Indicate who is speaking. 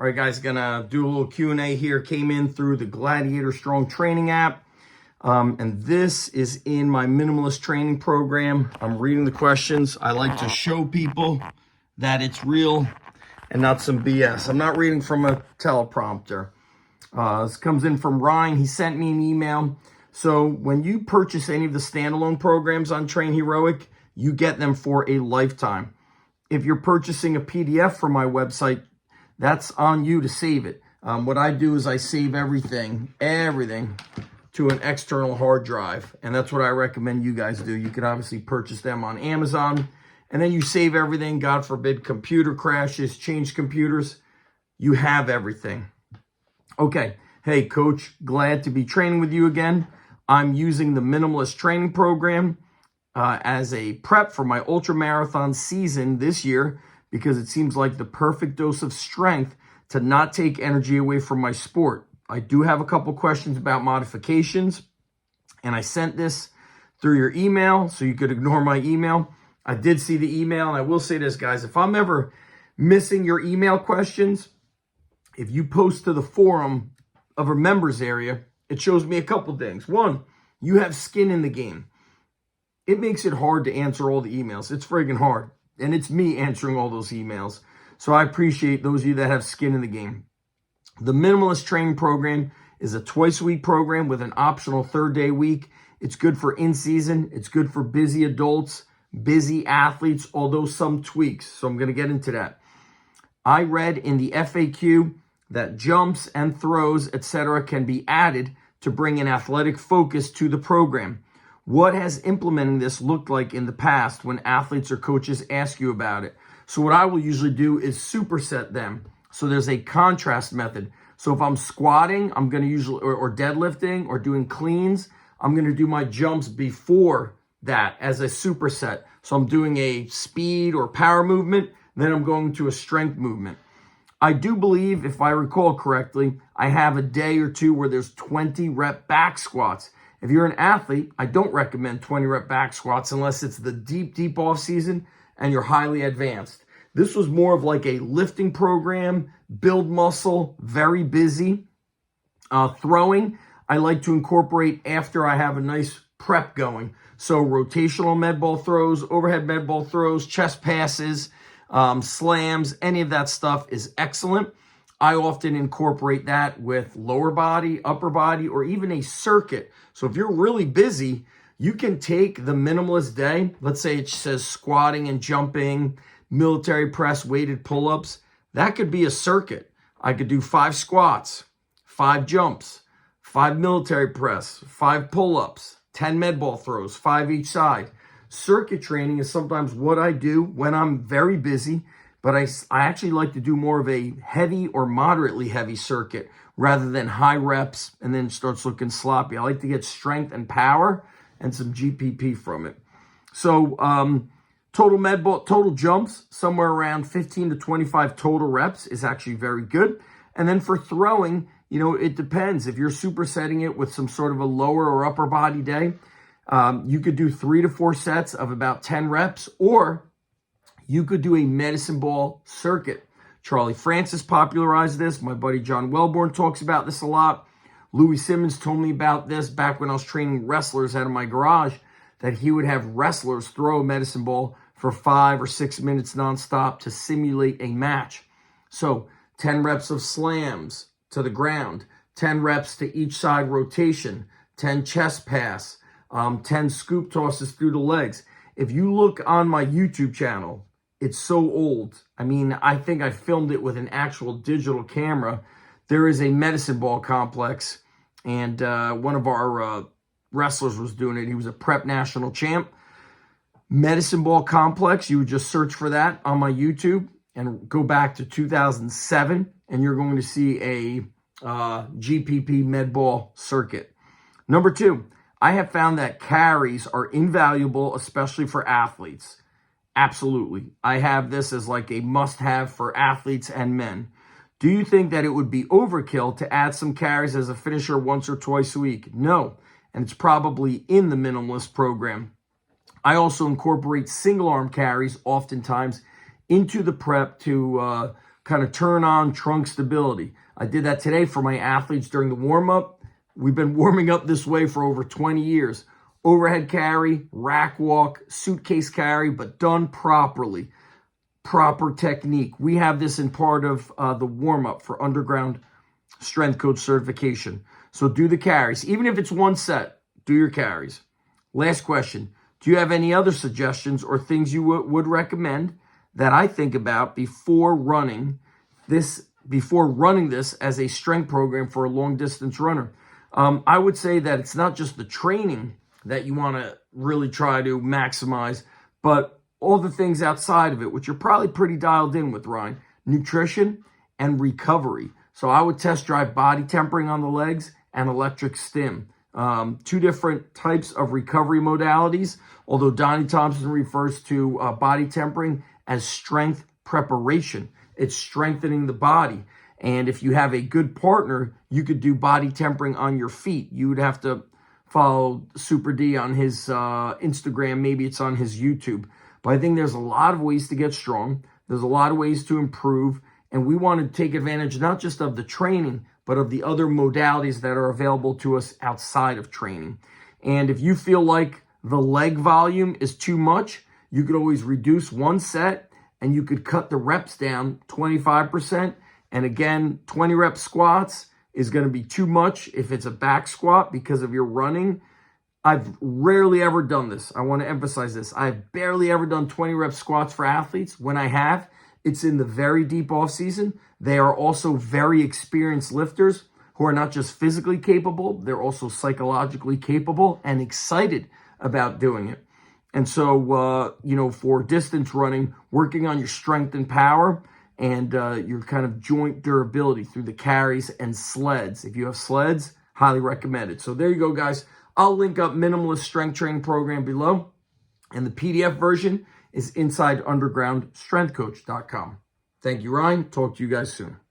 Speaker 1: All right, guys, gonna do a little Q&A here. Came in through the Gladiator Strong Training app. And this is in my Minimalist training program. I'm reading the questions. I like to show people that it's real and not some BS. I'm not reading from a teleprompter. This comes in from Ryan. He sent me an email. So when you purchase any of the standalone programs on Train Heroic, you get them for a lifetime. If you're purchasing a PDF from my website, that's on you to save it. What I do is I save everything to an external hard drive. And that's what I recommend you guys do. You can obviously purchase them on Amazon. And then you save everything. God forbid, computer crashes, change computers. You have everything. Okay. Hey, Coach, glad to be training with you again. I'm using the Minimalist training program as a prep for my ultra marathon season this year because it seems like the perfect dose of strength to not take energy away from my sport. I do have a couple questions about modifications, and I sent this through your email, so you could ignore my email. I did see the email, and I will say this, guys. If I'm ever missing your email questions, if you post to the forum of a members area, it shows me a couple things. One, you have skin in the game. It makes it hard to answer all the emails. It's friggin' hard. And it's me answering all those emails. So I appreciate those of you that have skin in the game. The Minimalist training program is a twice-a-week program with an optional third-day week. It's good for in-season. It's good for busy adults, busy athletes, although some tweaks. So I'm going to get into that. I read in the FAQ that jumps and throws, etc., can be added to bring an athletic focus to the program. What has implementing this looked like in the past when athletes or coaches ask you about it? So what I will usually do is superset them. So there's a contrast method. So if I'm squatting, I'm going to usually, or deadlifting or doing cleans, I'm going to do my jumps before that as a superset. So I'm doing a speed or power movement, then I'm going to a strength movement. I do believe, if I recall correctly, I have a day or two where there's 20 rep back squats. If you're an athlete, I don't recommend 20 rep back squats unless it's the deep off season and you're highly advanced. This was more of like a lifting program, build muscle, very busy. Throwing, I like to incorporate after I have a nice prep going. So rotational med ball throws, overhead med ball throws, chest passes, slams, any of that stuff is excellent. I often incorporate that with lower body, upper body, or even a circuit. So if you're really busy, you can take the Minimalist day. Let's say it says squatting and jumping, military press, weighted pull-ups. That could be a circuit. I could do 5 squats, 5 jumps, 5 military press, 5 pull-ups, 10 med ball throws, 5 each side. Circuit training is sometimes what I do when I'm very busy, but I actually like to do more of a heavy or moderately heavy circuit rather than high reps and then starts looking sloppy. I like to get strength and power and some GPP from it. So total jumps, somewhere around 15 to 25 total reps is actually very good. And then for throwing, it depends. If you're supersetting it with some sort of a lower or upper body day, you could do 3 to 4 sets of about 10 reps, or you could do a medicine ball circuit. Charlie Francis popularized this. My buddy John Wellborn talks about this a lot. Louis Simmons told me about this back when I was training wrestlers out of my garage, that he would have wrestlers throw a medicine ball for 5 or 6 minutes nonstop to simulate a match. So 10 reps of slams to the ground, 10 reps to each side rotation, 10 chest pass, 10 scoop tosses through the legs. If you look on my YouTube channel, it's so old. I mean, I think I filmed it with an actual digital camera. There is a medicine ball complex, and one of our wrestlers was doing it. He was a prep national champ. Medicine ball complex, you would just search for that on my YouTube and go back to 2007, and you're going to see a GPP med ball circuit. Number 2, I have found that carries are invaluable, especially for athletes. Absolutely. I have this as like a must-have for athletes and men. Do you think that it would be overkill to add some carries as a finisher once or twice a week? No, and it's probably in the Minimalist program. I also incorporate single arm carries oftentimes into the prep to kind of turn on trunk stability. I did that today for my athletes during the warm-up. We've been warming up this way for over 20 years. Overhead carry, rack walk, suitcase carry, but done properly. Proper technique. We have this in part of the warm-up for underground strength coach certification. So do the carries. Even if it's one set, do your carries. Last question. Do you have any other suggestions or things you would recommend that I think about before running this as a strength program for a long distance runner? I would say that it's not just the training that you want to really try to maximize, but all the things outside of it, which you're probably pretty dialed in with, Ryan. Nutrition and recovery. So I would test drive body tempering on the legs and electric stim. Two different types of recovery modalities, although Donnie Thompson refers to body tempering as strength preparation. It's strengthening the body. And if you have a good partner, you could do body tempering on your feet. You would have to follow Super D on his Instagram. Maybe it's on his YouTube. But I think there's a lot of ways to get strong. There's a lot of ways to improve. And we want to take advantage not just of the training, but of the other modalities that are available to us outside of training. And if you feel like the leg volume is too much, you could always reduce one set and you could cut the reps down 25%. And again, 20 rep squats is going to be too much if it's a back squat because of your running. I've rarely ever done this. I want to emphasize this. I've barely ever done 20 rep squats for athletes. When I have, it's in the very deep off season. They are also very experienced lifters who are not just physically capable, they're also psychologically capable and excited about doing it. And so, for distance running, working on your strength and power and your kind of joint durability through the carries and sleds. If you have sleds, highly recommended. So there you go, guys. I'll link up Minimalist Strength Training Program below. And the PDF version is inside undergroundstrengthcoach.com. Thank you, Ryan. Talk to you guys soon.